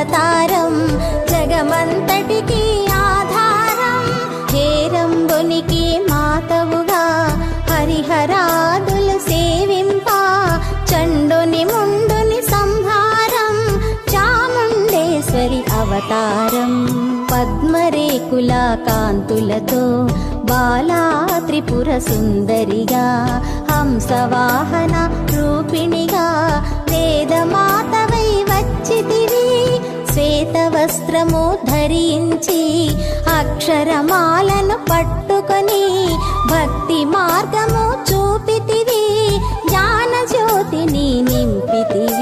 అవతారం జగమంతటికి ఆధారం హేరంబునికి మాతవుగా హరిహరాదులు సేవింప చండుని ముండుని సంహారం చాముండేశ్వరి అవతారం పద్మరేకుల కాంతులతో బాలా త్రిపుర సుందరిగా హంసవాహన రూపిణిగా వేదమాతవై వచ్చితివి శ్వేత వస్త్రము ధరించి అక్షరమాలను పట్టుకొని భక్తి మార్గము చూపితివి జ్ఞాన జ్యోతిని నింపితివి